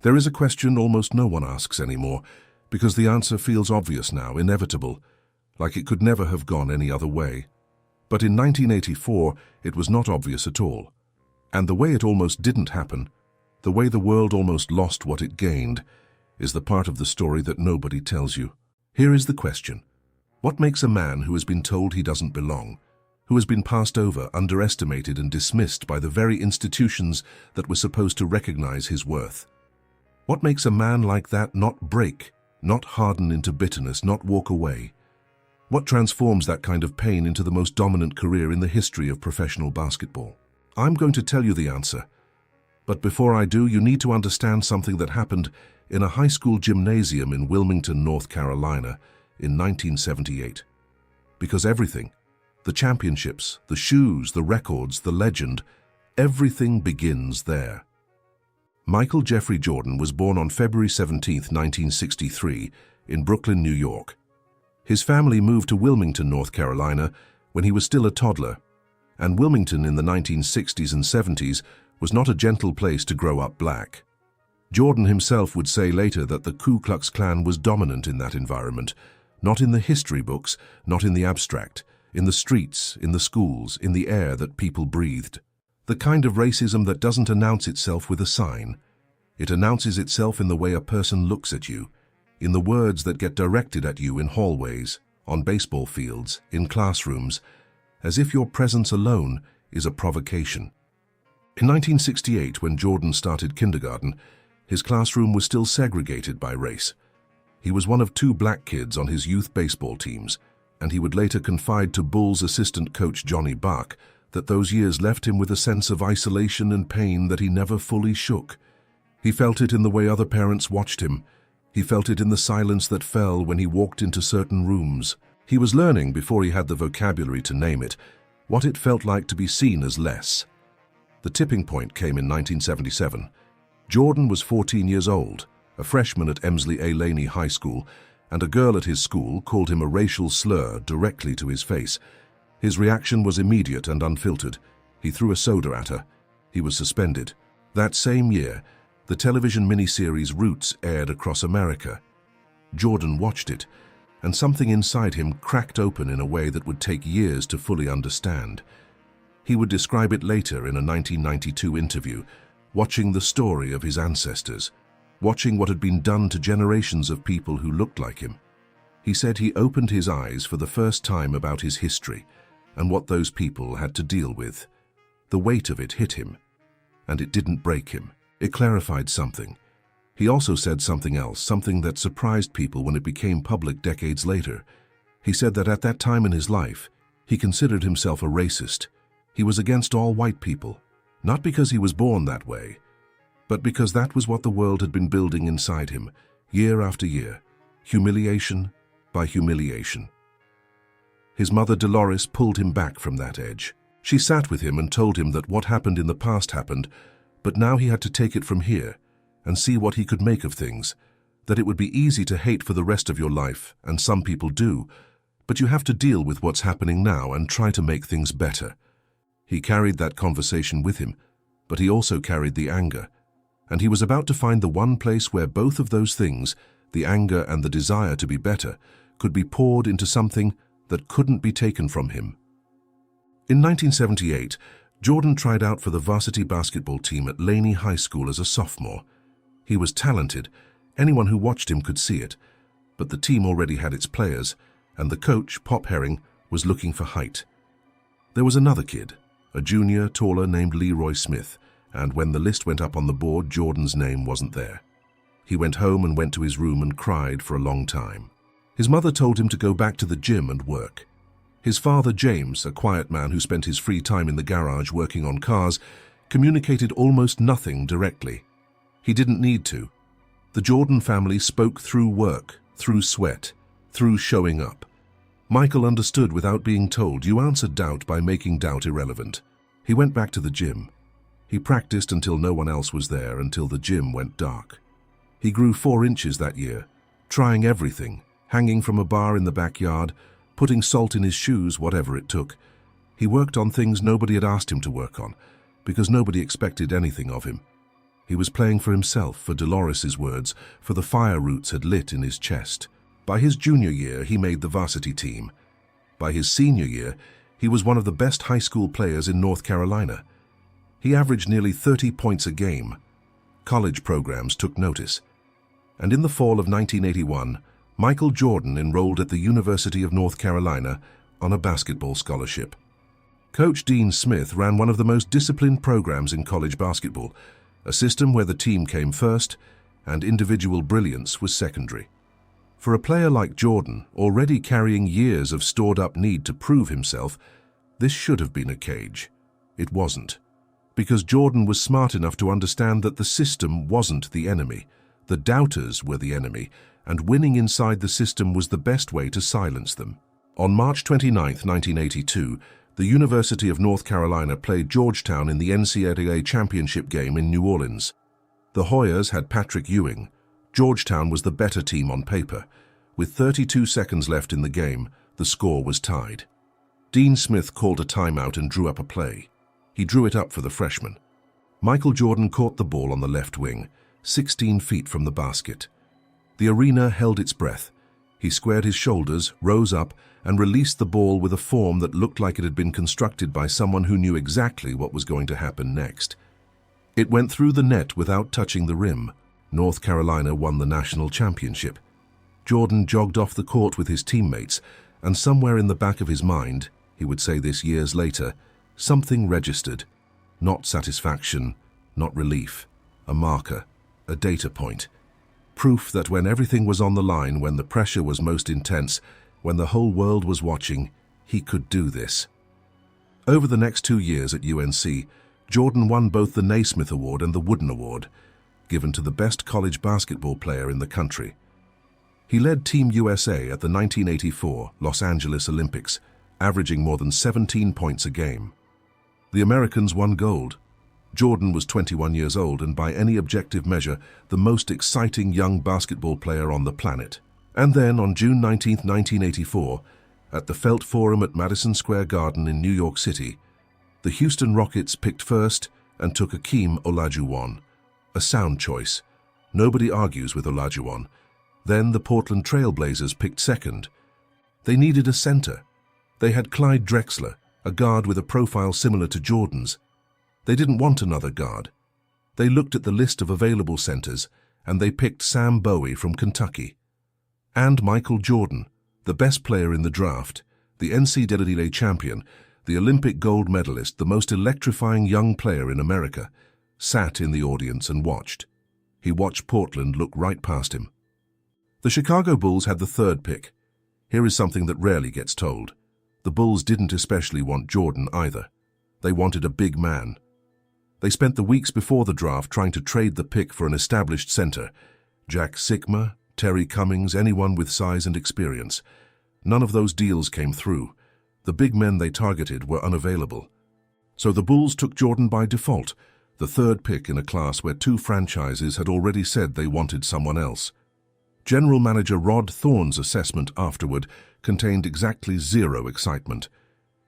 There is a question almost no one asks anymore, because the answer feels obvious now, inevitable, like it could never have gone any other way. But in 1984, it was not obvious at all. And the way it almost didn't happen, the way the world almost lost what it gained, is the part of the story that nobody tells you. Here is the question. What makes a man who has been told he doesn't belong, who has been passed over, underestimated and dismissed by the very institutions that were supposed to recognize his worth? What makes a man like that not break, not harden into bitterness, not walk away? What transforms that kind of pain into the most dominant career in the history of professional basketball? I'm going to tell you the answer. But before I do, you need to understand something that happened in a high school gymnasium in Wilmington, North Carolina in 1978. Because everything, the championships, the shoes, the records, the legend, everything begins there. Michael Jeffrey Jordan was born on February 17, 1963, in Brooklyn, New York. His family moved to Wilmington, North Carolina, when he was still a toddler, and Wilmington in the 1960s and 70s was not a gentle place to grow up black. Jordan himself would say later that the Ku Klux Klan was dominant in that environment, not in the history books, not in the abstract, in the streets, in the schools, in the air that people breathed. The kind of racism that doesn't announce itself with a sign. It announces itself in the way a person looks at you, in the words that get directed at you in hallways, on baseball fields, in classrooms, as if your presence alone is a provocation. In 1968, when Jordan started kindergarten, his classroom was still segregated by race. He was one of 2 black kids on his youth baseball teams, and he would later confide to Bulls assistant coach Johnny Buck that those years left him with a sense of isolation and pain that he never fully shook. He felt it in the way other parents watched him. He felt it in the silence that fell when he walked into certain rooms. He was learning, before he had the vocabulary to name it, what it felt like to be seen as less. The tipping point came in 1977. Jordan was 14 years old, a freshman at Emsley A. Laney High School, and a girl at his school called him a racial slur directly to his face. His reaction was immediate and unfiltered. He threw a soda at her. He was suspended. That same year, the television miniseries Roots aired across America. Jordan watched it, and something inside him cracked open in a way that would take years to fully understand. He would describe it later in a 1992 interview, watching the story of his ancestors, watching what had been done to generations of people who looked like him. He said he opened his eyes for the first time about his history and what those people had to deal with. The weight of it hit him, and it didn't break him. It clarified something. He also said something else, something that surprised people when it became public decades later. He said that at that time in his life, he considered himself a racist. He was against all white people, not because he was born that way, but because that was what the world had been building inside him, year after year, humiliation by humiliation. His mother Dolores pulled him back from that edge. She sat with him and told him that what happened in the past happened, but now he had to take it from here and see what he could make of things, that it would be easy to hate for the rest of your life, and some people do, but you have to deal with what's happening now and try to make things better. He carried that conversation with him, but he also carried the anger, and he was about to find the one place where both of those things, the anger and the desire to be better, could be poured into something that couldn't be taken from him. In 1978, Jordan tried out for the varsity basketball team at Laney High School as a sophomore. He was talented, anyone who watched him could see it, but the team already had its players, and the coach, Pop Herring, was looking for height. There was another kid, a junior, taller, named Leroy Smith, and when the list went up on the board, Jordan's name wasn't there. He went home and went to his room and cried for a long time. His mother told him to go back to the gym and work. His father, James, a quiet man who spent his free time in the garage working on cars, communicated almost nothing directly. He didn't need to. The Jordan family spoke through work, through sweat, through showing up. Michael understood without being told. You answered doubt by making doubt irrelevant. He went back to the gym. He practiced until no one else was there, until the gym went dark. He grew 4 inches that year, trying everything, hanging from a bar in the backyard, putting salt in his shoes, whatever it took. He worked on things nobody had asked him to work on, because nobody expected anything of him. He was playing for himself, for Dolores's words, for the fire roots had lit in his chest. By his junior year, he made the varsity team. By his senior year, he was one of the best high school players in North Carolina. He averaged nearly 30 points a game. College programs took notice. And in the fall of 1981, Michael Jordan enrolled at the University of North Carolina on a basketball scholarship. Coach Dean Smith ran one of the most disciplined programs in college basketball, a system where the team came first and individual brilliance was secondary. For a player like Jordan, already carrying years of stored-up need to prove himself, this should have been a cage. It wasn't. Because Jordan was smart enough to understand that the system wasn't the enemy. The doubters were the enemy, and winning inside the system was the best way to silence them. On March 29, 1982, the University of North Carolina played Georgetown in the NCAA championship game in New Orleans. The Hoyas had Patrick Ewing. Georgetown was the better team on paper. With 32 seconds left in the game, the score was tied. Dean Smith called a timeout and drew up a play. He drew it up for the freshman. Michael Jordan caught the ball on the left wing, 16 feet from the basket. The arena held its breath. He squared his shoulders, rose up, and released the ball with a form that looked like it had been constructed by someone who knew exactly what was going to happen next. It went through the net without touching the rim. North Carolina won the national championship. Jordan jogged off the court with his teammates, and somewhere in the back of his mind, he would say this years later, something registered. Not satisfaction, not relief. A marker, a data point. Proof that when everything was on the line, when the pressure was most intense, when the whole world was watching, he could do this. Over the next 2 years at UNC, Jordan won both the Naismith Award and the Wooden Award, given to the best college basketball player in the country. He led Team USA at the 1984 Los Angeles Olympics, averaging more than 17 points a game. The Americans won gold. Jordan was 21 years old and by any objective measure, the most exciting young basketball player on the planet. And then on June 19, 1984, at the Felt Forum at Madison Square Garden in New York City, the Houston Rockets picked first and took Hakeem Olajuwon, a sound choice. Nobody argues with Olajuwon. Then the Portland Trail Blazers picked second. They needed a center. They had Clyde Drexler, a guard with a profile similar to Jordan's. They didn't want another guard. They looked at the list of available centers, and they picked Sam Bowie from Kentucky. And Michael Jordan, the best player in the draft, the NCAA champion, the Olympic gold medalist, the most electrifying young player in America, sat in the audience and watched. He watched Portland look right past him. The Chicago Bulls had the third pick. Here is something that rarely gets told. The Bulls didn't especially want Jordan either. They wanted a big man. They spent the weeks before the draft trying to trade the pick for an established center. Jack Sikma, Terry Cummings, anyone with size and experience. None of those deals came through. The big men they targeted were unavailable. So the Bulls took Jordan by default, the third pick in a class where 2 franchises had already said they wanted someone else. General Manager Rod Thorne's assessment afterward contained exactly 0 excitement.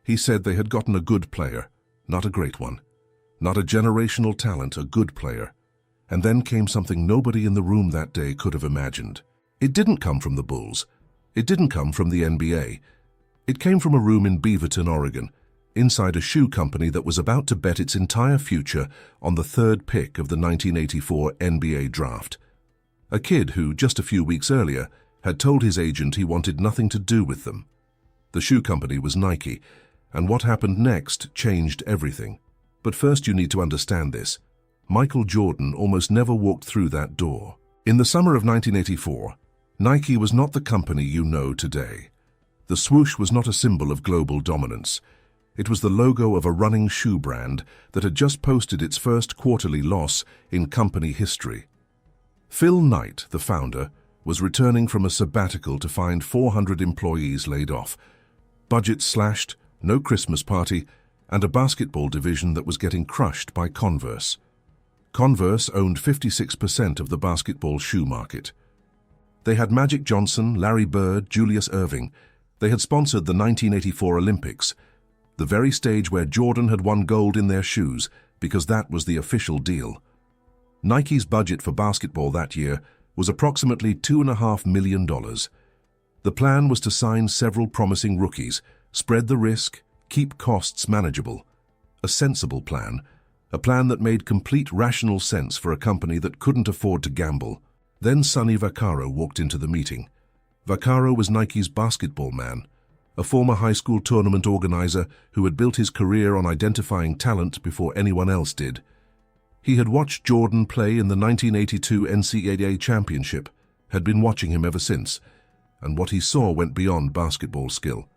He said they had gotten a good player, not a great one. Not a generational talent, a good player. And then came something nobody in the room that day could have imagined. It didn't come from the Bulls. It didn't come from the NBA. It came from a room in Beaverton, Oregon, inside a shoe company that was about to bet its entire future on the third pick of the 1984 NBA draft. A kid who, just a few weeks earlier, had told his agent he wanted nothing to do with them. The shoe company was Nike, and what happened next changed everything. But first you need to understand this. Michael Jordan almost never walked through that door. In the summer of 1984, Nike was not the company you know today. The swoosh was not a symbol of global dominance. It was the logo of a running shoe brand that had just posted its first quarterly loss in company history. Phil Knight, the founder, was returning from a sabbatical to find 400 employees laid off, budgets slashed, no Christmas party, and a basketball division that was getting crushed by Converse. Converse owned 56% of the basketball shoe market. They had Magic Johnson, Larry Bird, Julius Erving. They had sponsored the 1984 Olympics, the very stage where Jordan had won gold in their shoes, because that was the official deal. Nike's budget for basketball that year was approximately $2.5 million. The plan was to sign several promising rookies, spread the risk, keep costs manageable. A sensible plan, a plan that made complete rational sense for a company that couldn't afford to gamble. Then Sonny Vaccaro walked into the meeting. Vaccaro was Nike's basketball man, a former high school tournament organizer who had built his career on identifying talent before anyone else did. He had watched Jordan play in the 1982 NCAA championship, had been watching him ever since, and what he saw went beyond basketball skill.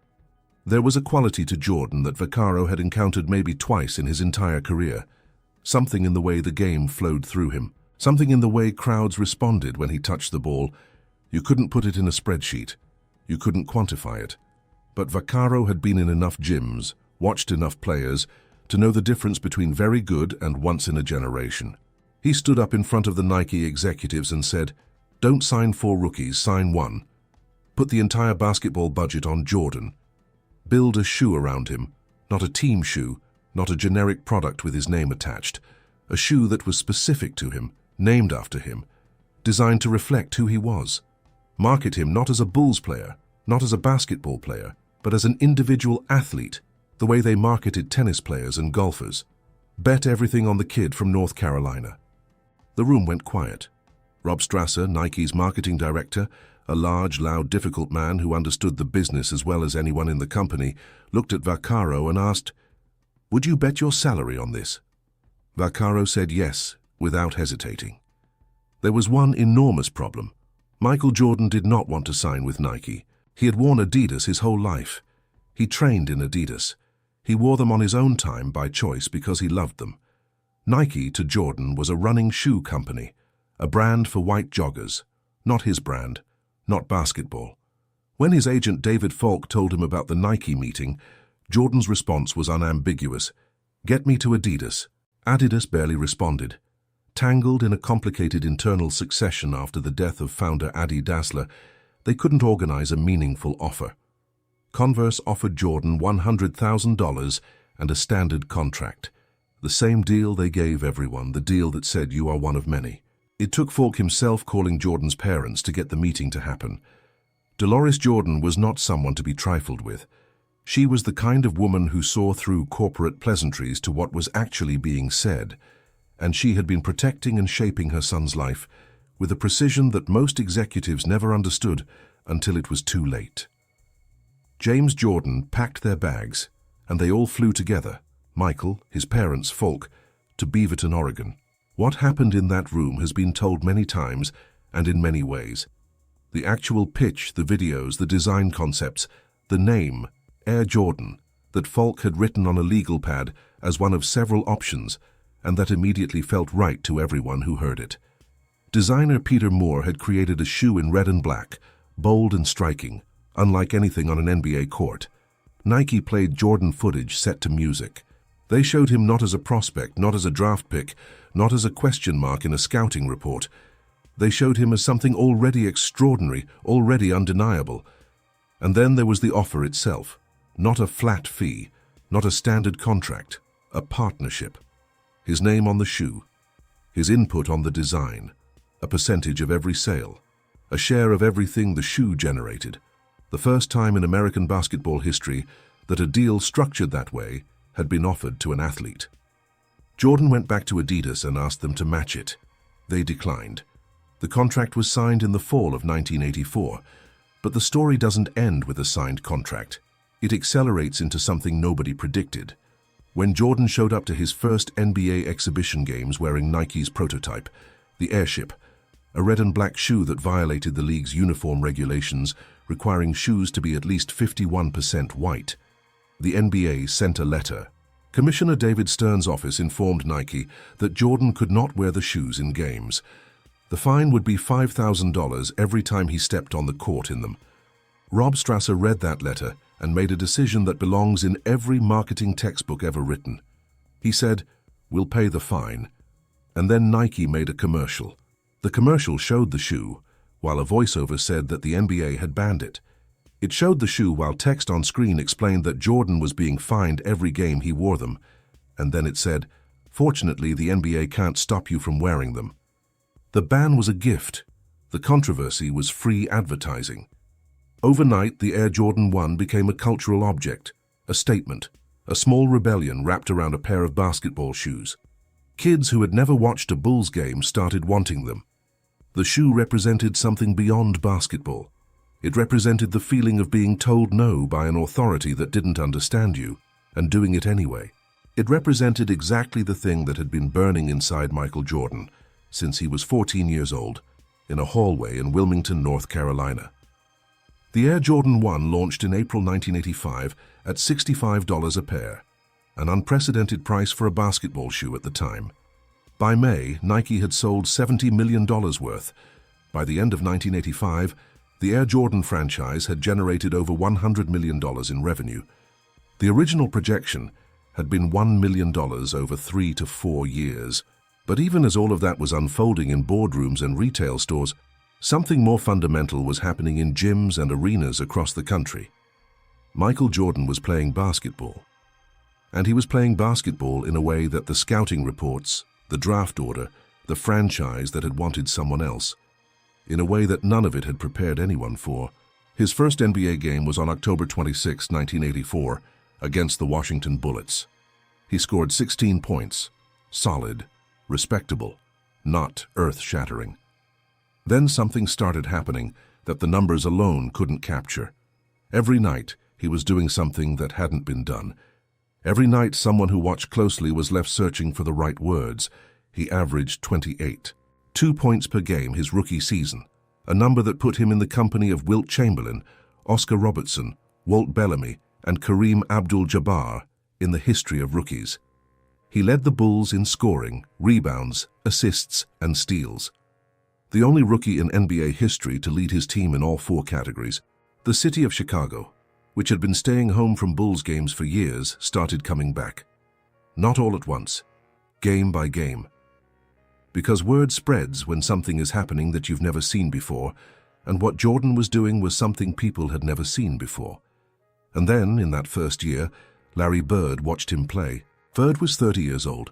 There was a quality to Jordan that Vaccaro had encountered maybe twice in his entire career. Something in the way the game flowed through him. Something in the way crowds responded when he touched the ball. You couldn't put it in a spreadsheet. You couldn't quantify it. But Vaccaro had been in enough gyms, watched enough players, to know the difference between very good and once in a generation. He stood up in front of the Nike executives and said, "Don't sign 4 rookies, sign 1. Put the entire basketball budget on Jordan. Build a shoe around him, not a team shoe, not a generic product with his name attached. A shoe that was specific to him, named after him, designed to reflect who he was. Market him not as a Bulls player, not as a basketball player, but as an individual athlete, the way they marketed tennis players and golfers. Bet everything on the kid from North Carolina." The room went quiet. Rob Strasser, Nike's marketing director, a large, loud, difficult man who understood the business as well as anyone in the company, looked at Vaccaro and asked, "Would you bet your salary on this?" Vaccaro said yes, without hesitating. There was one enormous problem. Michael Jordan did not want to sign with Nike. He had worn Adidas his whole life. He trained in Adidas. He wore them on his own time by choice because he loved them. Nike, to Jordan, was a running shoe company, a brand for white joggers, not his brand, not basketball. When his agent David Falk told him about the Nike meeting, Jordan's response was unambiguous. "Get me to Adidas." Adidas barely responded. Tangled in a complicated internal succession after the death of founder Adi Dassler, they couldn't organize a meaningful offer. Converse offered Jordan $100,000 and a standard contract. The same deal they gave everyone, the deal that said you are one of many. It took Falk himself calling Jordan's parents to get the meeting to happen. Dolores Jordan was not someone to be trifled with. She was the kind of woman who saw through corporate pleasantries to what was actually being said, and she had been protecting and shaping her son's life with a precision that most executives never understood until it was too late. James Jordan packed their bags, and they all flew together, Michael, his parents, Falk, to Beaverton, Oregon. What happened in that room has been told many times and in many ways. The actual pitch, the videos, the design concepts, the name, Air Jordan, that Falk had written on a legal pad as one of several options, and that immediately felt right to everyone who heard it. Designer Peter Moore had created a shoe in red and black, bold and striking, unlike anything on an NBA court. Nike played Jordan footage set to music. They showed him not as a prospect, not as a draft pick, not as a question mark in a scouting report. They showed him as something already extraordinary, already undeniable. And then there was the offer itself. Not a flat fee, not a standard contract, a partnership. His name on the shoe, his input on the design, a percentage of every sale, a share of everything the shoe generated. The first time in American basketball history that a deal structured that way had been offered to an athlete. Jordan went back to Adidas and asked them to match it. They declined. The contract was signed in the fall of 1984, but the story doesn't end with a signed contract. It accelerates into something nobody predicted. When Jordan showed up to his first NBA exhibition games wearing Nike's prototype, the Airship, a red and black shoe that violated the league's uniform regulations, requiring shoes to be at least 51% white, the NBA sent a letter. Commissioner David Stern's office informed Nike that Jordan could not wear the shoes in games. The fine would be $5,000 every time he stepped on the court in them. Rob Strasser read that letter and made a decision that belongs in every marketing textbook ever written. He said, "We'll pay the fine." And then Nike made a commercial. The commercial showed the shoe, while a voiceover said that the NBA had banned it. It showed the shoe while text on screen explained that Jordan was being fined every game he wore them. And then it said, Fortunately, the NBA can't stop you from wearing them. The ban was a gift. The controversy was free advertising. Overnight, the Air Jordan 1 became a cultural object, a statement, a small rebellion wrapped around a pair of basketball shoes. Kids who had never watched a Bulls game started wanting them. The shoe represented something beyond basketball. It represented the feeling of being told no by an authority that didn't understand you, and doing it anyway. It represented exactly the thing that had been burning inside Michael Jordan since he was 14 years old, in a hallway in Wilmington, North Carolina. The Air Jordan 1 launched in April 1985 at $65 a pair, an unprecedented price for a basketball shoe at the time. By May, Nike had sold $70 million worth. By the end of 1985, the Air Jordan franchise had generated over $100 million in revenue. The original projection had been $1 million over 3 to 4 years. But even as all of that was unfolding in boardrooms and retail stores, something more fundamental was happening in gyms and arenas across the country. Michael Jordan was playing basketball. And he was playing basketball in a way that the scouting reports, the draft order, the franchise that had wanted someone else, in a way that none of it had prepared anyone for. His first NBA game was on October 26, 1984, against the Washington Bullets. He scored 16 points, solid, respectable, not earth-shattering. Then something started happening that the numbers alone couldn't capture. Every night, he was doing something that hadn't been done. Every night, someone who watched closely was left searching for the right words. He averaged 28. 2 points per game his rookie season, a number that put him in the company of Wilt Chamberlain, Oscar Robertson, Walt Bellamy, and Kareem Abdul-Jabbar in the history of rookies. He led the Bulls in scoring, rebounds, assists, and steals. The only rookie in NBA history to lead his team in all 4 categories. The city of Chicago, which had been staying home from Bulls games for years, started coming back. Not all at once, game by game. Because word spreads when something is happening that you've never seen before, and what Jordan was doing was something people had never seen before. And then, in that first year, Larry Bird watched him play. Bird was 30 years old,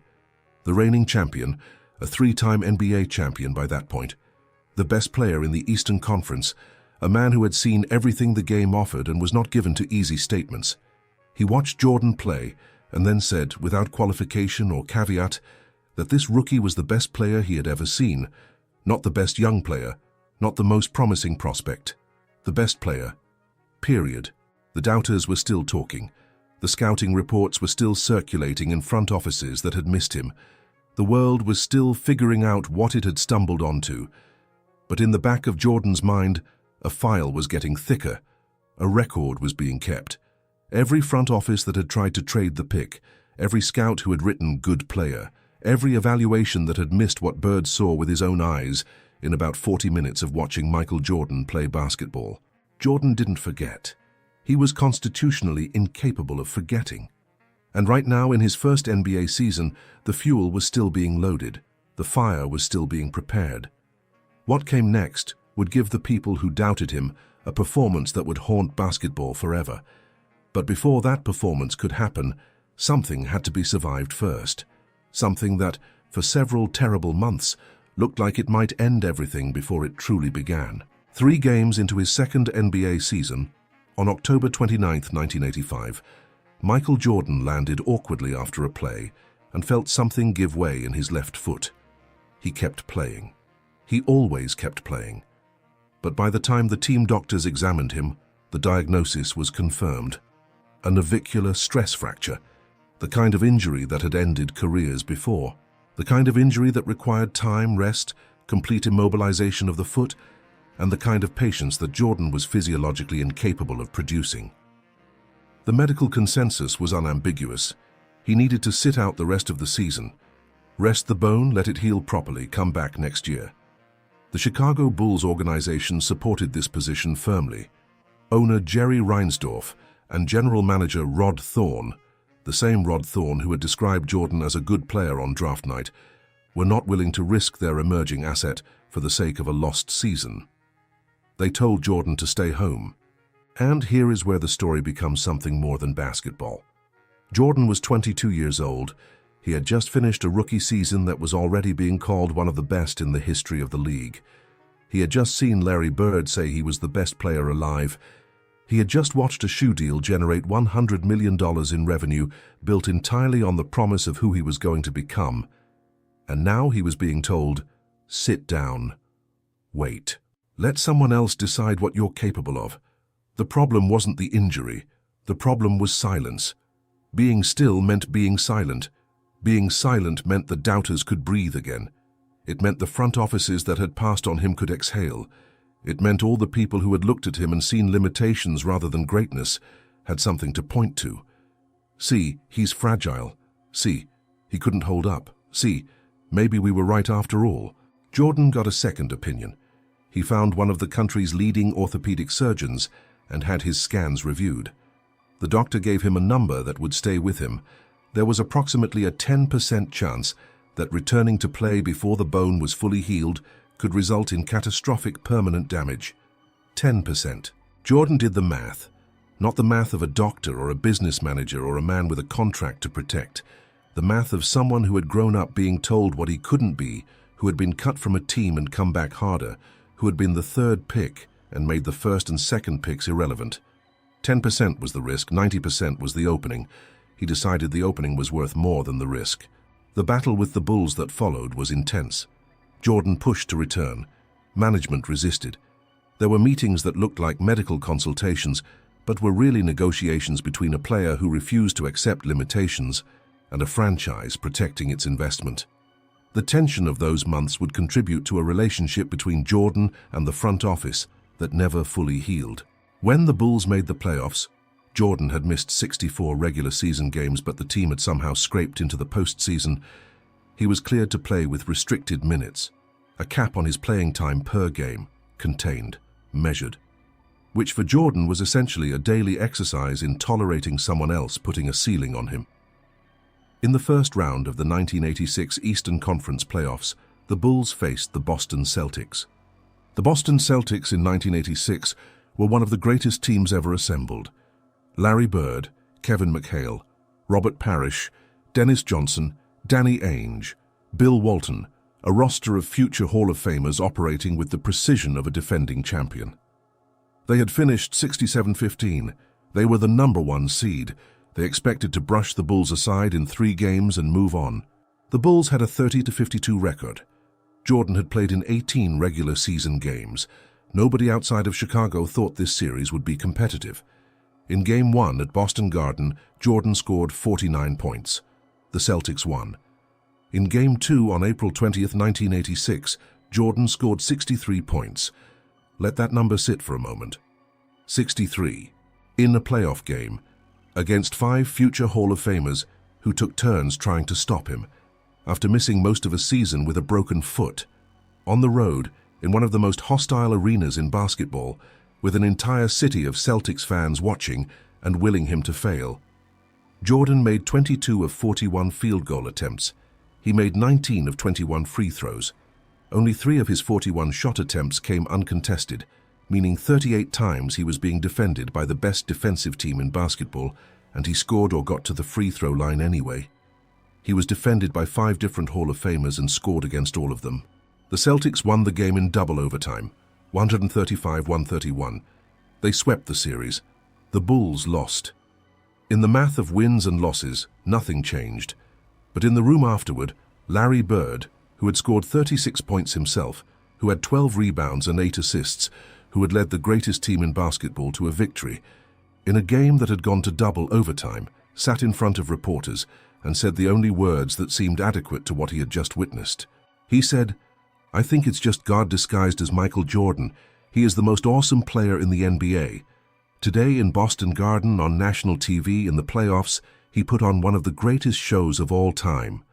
the reigning champion, a 3-time NBA champion by that point, the best player in the Eastern Conference, a man who had seen everything the game offered and was not given to easy statements. He watched Jordan play and then said, without qualification or caveat, that this rookie was the best player he had ever seen, not the best young player, not the most promising prospect, the best player, period. The doubters were still talking. The scouting reports were still circulating in front offices that had missed him. The world was still figuring out what it had stumbled onto. But in the back of Jordan's mind, a file was getting thicker. A record was being kept. Every front office that had tried to trade the pick, every scout who had written good player, every evaluation that had missed what Bird saw with his own eyes in about 40 minutes of watching Michael Jordan play basketball. Jordan didn't forget. He was constitutionally incapable of forgetting. And right now, in his first NBA season, the fuel was still being loaded. The fire was still being prepared. What came next would give the people who doubted him a performance that would haunt basketball forever. But before that performance could happen, something had to be survived first. Something that, for several terrible months, looked like it might end everything before it truly began. 3 games into his second NBA season, on October 29, 1985, Michael Jordan landed awkwardly after a play and felt something give way in his left foot. He kept playing. He always kept playing. But by the time the team doctors examined him, the diagnosis was confirmed. A navicular stress fracture, the kind of injury that had ended careers before, the kind of injury that required time, rest, complete immobilization of the foot, and the kind of patience that Jordan was physiologically incapable of producing. The medical consensus was unambiguous. He needed to sit out the rest of the season. Rest the bone, let it heal properly, come back next year. The Chicago Bulls organization supported this position firmly. Owner Jerry Reinsdorf and general manager Rod Thorne, the same Rod Thorne who had described Jordan as a good player on draft night, were not willing to risk their emerging asset for the sake of a lost season. They told Jordan to stay home. And here is where the story becomes something more than basketball. Jordan was 22 years old. He had just finished a rookie season that was already being called one of the best in the history of the league. He had just seen Larry Bird say he was the best player alive. He had just watched a shoe deal generate $100 million in revenue built entirely on the promise of who he was going to become. And now he was being told, sit down. Wait. Let someone else decide what you're capable of. The problem wasn't the injury. The problem was silence. Being still meant being silent. Being silent meant the doubters could breathe again. It meant the front offices that had passed on him could exhale. It meant all the people who had looked at him and seen limitations rather than greatness had something to point to. See, he's fragile. See, he couldn't hold up. See, maybe we were right after all. Jordan got a second opinion. He found one of the country's leading orthopedic surgeons and had his scans reviewed. The doctor gave him a number that would stay with him. There was approximately a 10% chance that returning to play before the bone was fully healed could result in catastrophic permanent damage. 10%. Jordan did the math, not the math of a doctor or a business manager or a man with a contract to protect, the math of someone who had grown up being told what he couldn't be, who had been cut from a team and come back harder, who had been the third pick and made the first and second picks irrelevant. 10% was the risk, 90% was the opening. He decided the opening was worth more than the risk. The battle with the Bulls that followed was intense. Jordan pushed to return. Management resisted. There were meetings that looked like medical consultations, but were really negotiations between a player who refused to accept limitations and a franchise protecting its investment. The tension of those months would contribute to a relationship between Jordan and the front office that never fully healed. When the Bulls made the playoffs, Jordan had missed 64 regular season games, but the team had somehow scraped into the postseason. He was cleared to play with restricted minutes, a cap on his playing time per game, contained, measured, which for Jordan was essentially a daily exercise in tolerating someone else putting a ceiling on him. In the first round of the 1986 Eastern Conference playoffs, the Bulls faced the Boston Celtics. The Boston Celtics in 1986 were one of the greatest teams ever assembled. Larry Bird, Kevin McHale, Robert Parrish, Dennis Johnson, Danny Ainge, Bill Walton, a roster of future Hall of Famers operating with the precision of a defending champion. They had finished 67-15. They were the #1 seed. They expected to brush the Bulls aside in 3 games and move on. The Bulls had a 30-52 record. Jordan had played in 18 regular season games. Nobody outside of Chicago thought this series would be competitive. In Game 1 at Boston Garden, Jordan scored 49 points. The Celtics won. In Game 2 on April 20, 1986, Jordan scored 63 points. Let that number sit for a moment. 63. In a playoff game, against 5 future Hall of Famers who took turns trying to stop him, after missing most of a season with a broken foot. On the road, in one of the most hostile arenas in basketball, with an entire city of Celtics fans watching and willing him to fail. Jordan made 22 of 41 field goal attempts. He made 19 of 21 free throws. Only 3 of his 41 shot attempts came uncontested, meaning 38 times he was being defended by the best defensive team in basketball, and he scored or got to the free throw line anyway. He was defended by 5 different Hall of Famers and scored against all of them. The Celtics won the game in double overtime, 135-131. They swept the series. The Bulls lost. In the math of wins and losses, nothing changed. But in the room afterward, Larry Bird, who had scored 36 points himself, who had 12 rebounds and 8 assists, who had led the greatest team in basketball to a victory, in a game that had gone to double overtime, sat in front of reporters and said the only words that seemed adequate to what he had just witnessed. He said, "I think it's just God disguised as Michael Jordan. He is the most awesome player in the NBA. Today in Boston Garden on national TV in the playoffs, he put on one of the greatest shows of all time.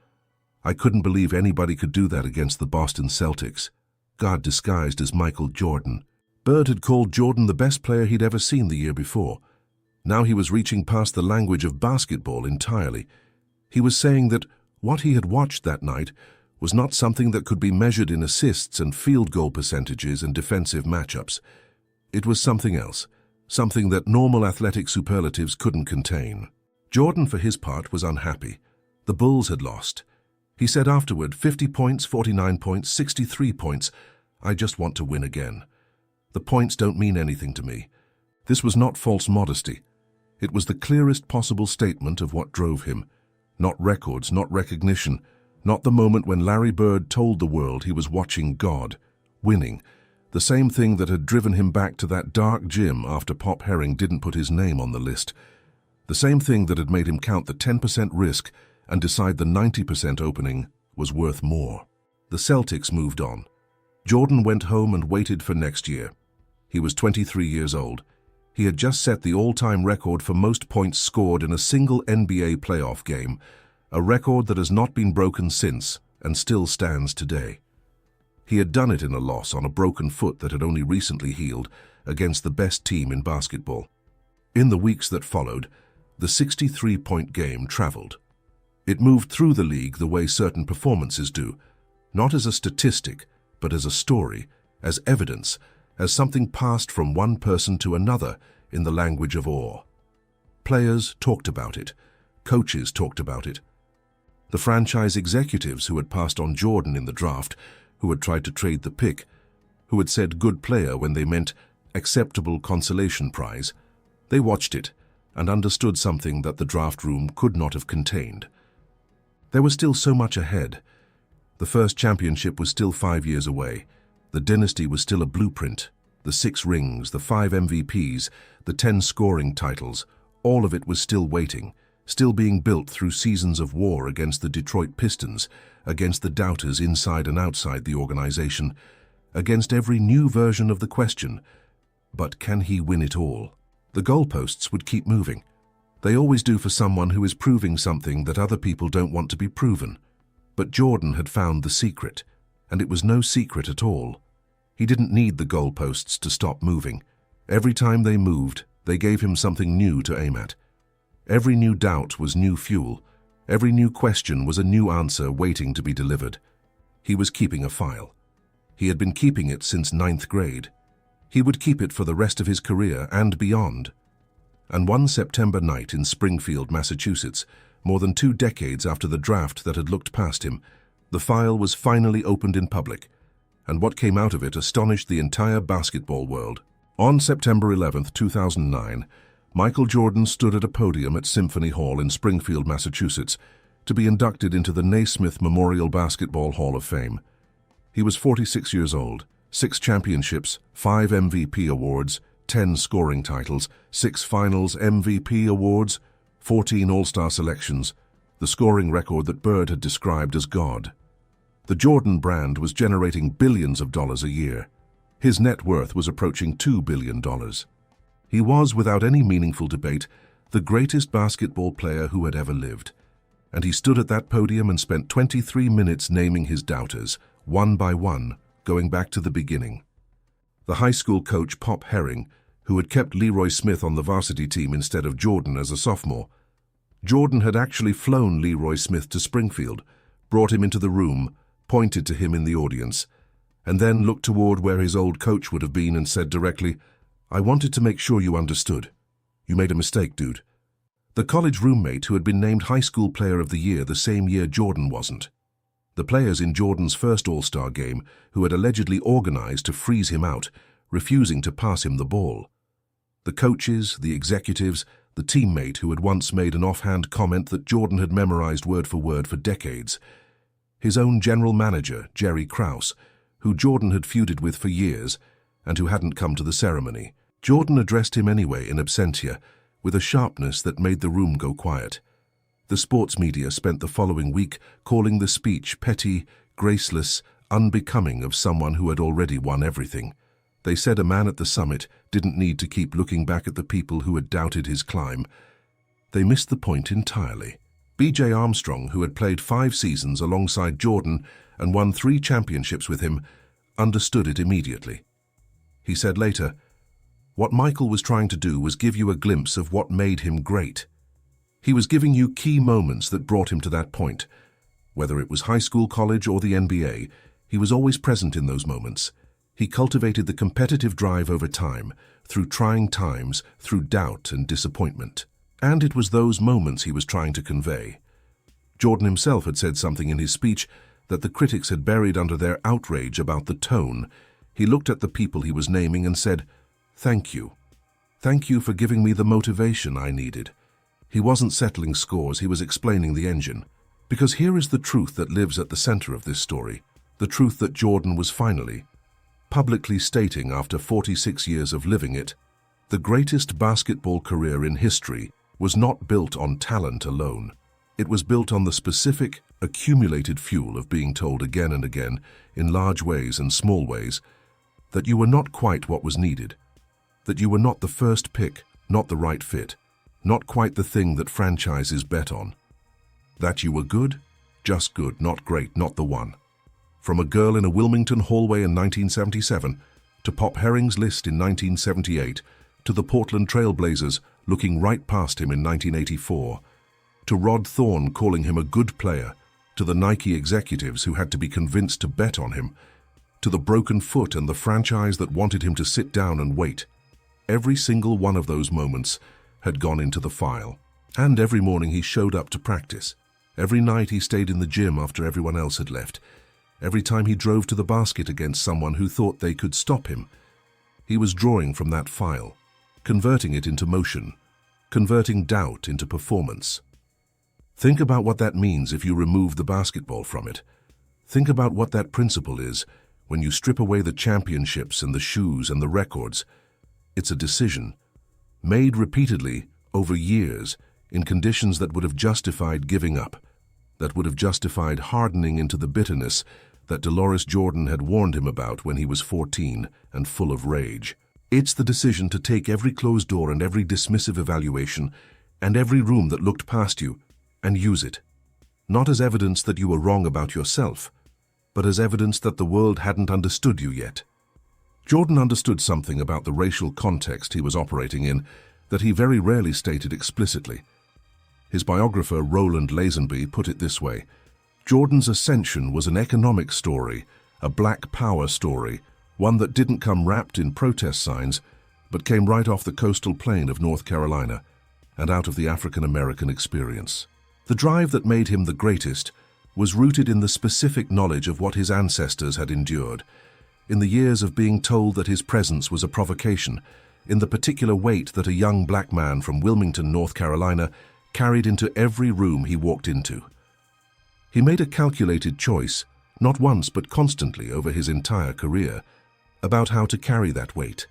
I couldn't believe anybody could do that against the Boston Celtics. God disguised as Michael Jordan." Bird had called Jordan the best player he'd ever seen the year before. Now he was reaching past the language of basketball entirely. He was saying that what he had watched that night was not something that could be measured in assists and field goal percentages and defensive matchups. It was something else, something that normal athletic superlatives couldn't contain. Jordan, for his part, was unhappy. The Bulls had lost. He said afterward, 50 points, 49 points, 63 points. I just want to win again. The points don't mean anything to me. This was not false modesty. It was the clearest possible statement of what drove him. Not records, not recognition, not the moment when Larry Bird told the world he was watching God. Winning. The same thing that had driven him back to that dark gym after Pop Herring didn't put his name on the list. The same thing that had made him count the 10% risk and decide the 90% opening was worth more. The Celtics moved on. Jordan went home and waited for next year. He was 23 years old. He had just set the all-time record for most points scored in a single NBA playoff game, a record that has not been broken since and still stands today. He had done it in a loss on a broken foot that had only recently healed against the best team in basketball. In the weeks that followed, the 63-point game traveled. It moved through the league the way certain performances do, not as a statistic, but as a story, as evidence, as something passed from one person to another in the language of awe. Players talked about it. Coaches talked about it. The franchise executives who had passed on Jordan in the draft, who had tried to trade the pick, who had said good player when they meant acceptable consolation prize, they watched it and understood something that the draft room could not have contained. There was still so much ahead. The first championship was still 5 years away. The dynasty was still a blueprint. The 6 rings, the 5 MVPs, the 10 scoring titles, all of it was still waiting, still being built through seasons of war against the Detroit Pistons, against the doubters inside and outside the organization, against every new version of the question, but can he win it all? The goalposts would keep moving. They always do for someone who is proving something that other people don't want to be proven. But Jordan had found the secret, and it was no secret at all. He didn't need the goalposts to stop moving. Every time they moved, they gave him something new to aim at. Every new doubt was new fuel. Every new question was a new answer waiting to be delivered. He was keeping a file. He had been keeping it since 9th grade. He would keep it for the rest of his career and beyond. And one September night in Springfield, Massachusetts, more than 2 decades after the draft that had looked past him, the file was finally opened in public, and what came out of it astonished the entire basketball world. On September 11, 2009, Michael Jordan stood at a podium at Symphony Hall in Springfield, Massachusetts, to be inducted into the Naismith Memorial Basketball Hall of Fame. He was 46 years old, 6 championships, 5 MVP awards, 10 scoring titles, 6 finals MVP awards, 14 All-Star selections, the scoring record that Bird had described as God. The Jordan brand was generating billions of dollars a year. His net worth was approaching $2 billion. He was, without any meaningful debate, the greatest basketball player who had ever lived. And he stood at that podium and spent 23 minutes naming his doubters, one by one, going back to the beginning. The high school coach Pop Herring, who had kept Leroy Smith on the varsity team instead of Jordan as a sophomore. Jordan had actually flown Leroy Smith to Springfield, brought him into the room, pointed to him in the audience, and then looked toward where his old coach would have been and said directly, "I wanted to make sure you understood. You made a mistake, dude." The college roommate who had been named High School Player of the Year the same year Jordan wasn't. The players in Jordan's first All-Star game who had allegedly organized to freeze him out, refusing to pass him the ball. The coaches, the executives, the teammate who had once made an offhand comment that Jordan had memorized word for decades. His own general manager, Jerry Krause, who Jordan had feuded with for years and who hadn't come to the ceremony. Jordan addressed him anyway in absentia, with a sharpness that made the room go quiet. The sports media spent the following week calling the speech petty, graceless, unbecoming of someone who had already won everything. They said a man at the summit didn't need to keep looking back at the people who had doubted his climb. They missed the point entirely. B.J. Armstrong, who had played 5 seasons alongside Jordan and won 3 championships with him, understood it immediately. He said later, "What Michael was trying to do was give you a glimpse of what made him great. He was giving you key moments that brought him to that point. Whether it was high school, college, or the NBA, he was always present in those moments. He cultivated the competitive drive over time, through trying times, through doubt and disappointment. And it was those moments he was trying to convey. Jordan himself had said something in his speech that the critics had buried under their outrage about the tone. He looked at the people he was naming and said, "Thank you. Thank you for giving me the motivation I needed." He wasn't settling scores, he was explaining the engine. Because here is the truth that lives at the center of this story, the truth that Jordan was finally, publicly stating after 46 years of living it, the greatest basketball career in history was not built on talent alone. It was built on the specific, accumulated fuel of being told again and again, in large ways and small ways, that you were not quite what was needed, that you were not the first pick, not the right fit, not quite the thing that franchises bet on, that you were good, just good, not great, not the one. From a girl in a Wilmington hallway in 1977, to Pop Herring's list in 1978, to the Portland Trail Blazers looking right past him in 1984, to Rod Thorne calling him a good player, to the Nike executives who had to be convinced to bet on him, to the broken foot and the franchise that wanted him to sit down and wait. Every single one of those moments had gone into the file. And every morning he showed up to practice. Every night he stayed in the gym after everyone else had left. Every time he drove to the basket against someone who thought they could stop him, he was drawing from that file, converting it into motion, converting doubt into performance. Think about what that means if you remove the basketball from it. Think about what that principle is when you strip away the championships and the shoes and the records. It's a decision, made repeatedly over years in conditions that would have justified giving up, that would have justified hardening into the bitterness that Dolores Jordan had warned him about when he was 14 and full of rage. It's the decision to take every closed door and every dismissive evaluation and every room that looked past you and use it, not as evidence that you were wrong about yourself, but as evidence that the world hadn't understood you yet. Jordan understood something about the racial context he was operating in that he very rarely stated explicitly. His biographer, Roland Lazenby, put it this way: Jordan's ascension was an economic story, a black power story, one that didn't come wrapped in protest signs, but came right off the coastal plain of North Carolina and out of the African-American experience. The drive that made him the greatest was rooted in the specific knowledge of what his ancestors had endured, in the years of being told that his presence was a provocation, in the particular weight that a young black man from Wilmington, North Carolina, carried into every room he walked into. He made a calculated choice, not once but constantly over his entire career, about how to carry that weight.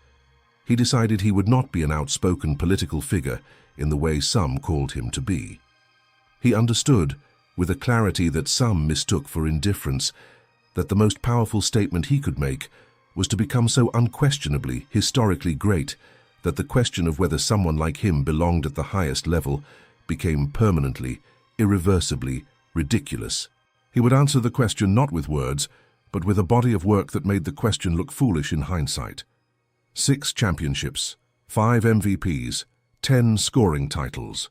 He decided he would not be an outspoken political figure in the way some called him to be. He understood, with a clarity that some mistook for indifference, that the most powerful statement he could make was to become so unquestionably, historically great that the question of whether someone like him belonged at the highest level became permanently, irreversibly ridiculous. He would answer the question not with words, but with a body of work that made the question look foolish in hindsight. 6 championships, 5 MVPs, 10 scoring titles.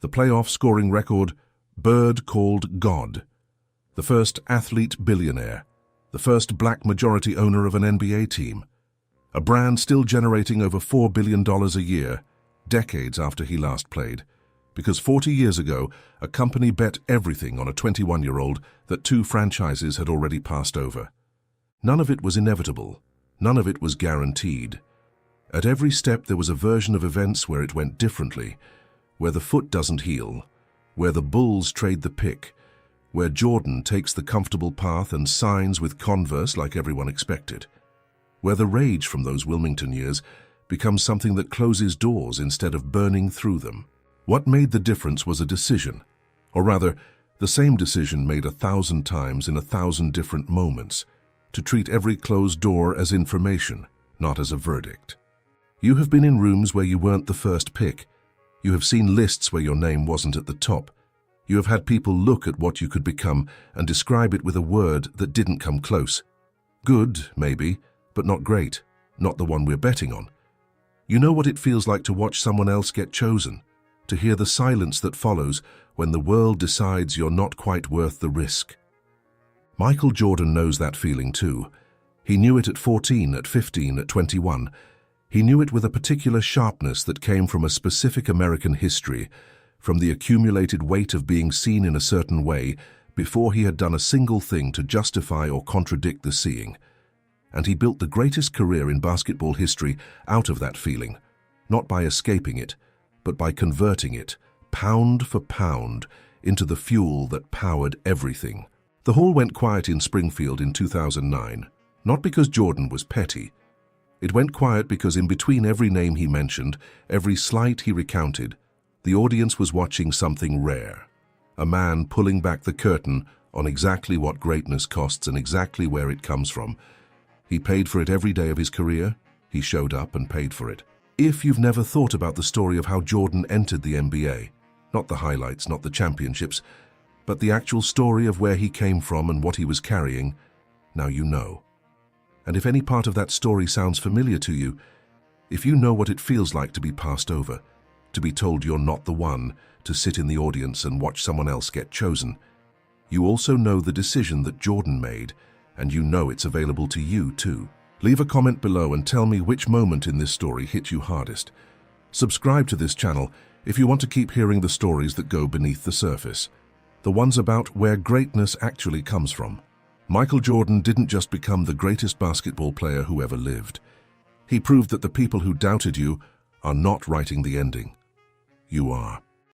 The playoff scoring record, Bird called God. The first athlete billionaire. The first black majority owner of an NBA team. A brand still generating over $4 billion a year, decades after he last played. Because 40 years ago, a company bet everything on a 21-year-old that 2 franchises had already passed over. None of it was inevitable. None of it was guaranteed. At every step there was a version of events where it went differently, where the foot doesn't heal, where the Bulls trade the pick, where Jordan takes the comfortable path and signs with Converse like everyone expected, where the rage from those Wilmington years becomes something that closes doors instead of burning through them. What made the difference was a decision, or rather, the same decision made 1,000 times in 1,000 different moments, to treat every closed door as information, not as a verdict. You have been in rooms where you weren't the first pick. You have seen lists where your name wasn't at the top. You have had people look at what you could become and describe it with a word that didn't come close. Good, maybe, but not great, not the one we're betting on. You know what it feels like to watch someone else get chosen, to hear the silence that follows when the world decides you're not quite worth the risk. Michael Jordan knows that feeling too. He knew it at 14, at 15, at 21. He knew it with a particular sharpness that came from a specific American history, from the accumulated weight of being seen in a certain way before he had done a single thing to justify or contradict the seeing. And he built the greatest career in basketball history out of that feeling, not by escaping it, but by converting it, pound for pound, into the fuel that powered everything. The Hall went quiet in Springfield in 2009, not because Jordan was petty. It went quiet because in between every name he mentioned, every slight he recounted, the audience was watching something rare. A man pulling back the curtain on exactly what greatness costs and exactly where it comes from. He paid for it every day of his career. He showed up and paid for it. If you've never thought about the story of how Jordan entered the NBA, not the highlights, not the championships, but the actual story of where he came from and what he was carrying, now you know. And if any part of that story sounds familiar to you, if you know what it feels like to be passed over, to be told you're not the one, to sit in the audience and watch someone else get chosen, you also know the decision that Jordan made, and you know it's available to you too. Leave a comment below and tell me which moment in this story hit you hardest. Subscribe to this channel if you want to keep hearing the stories that go beneath the surface, the ones about where greatness actually comes from. Michael Jordan didn't just become the greatest basketball player who ever lived. He proved that the people who doubted you are not writing the ending. You are.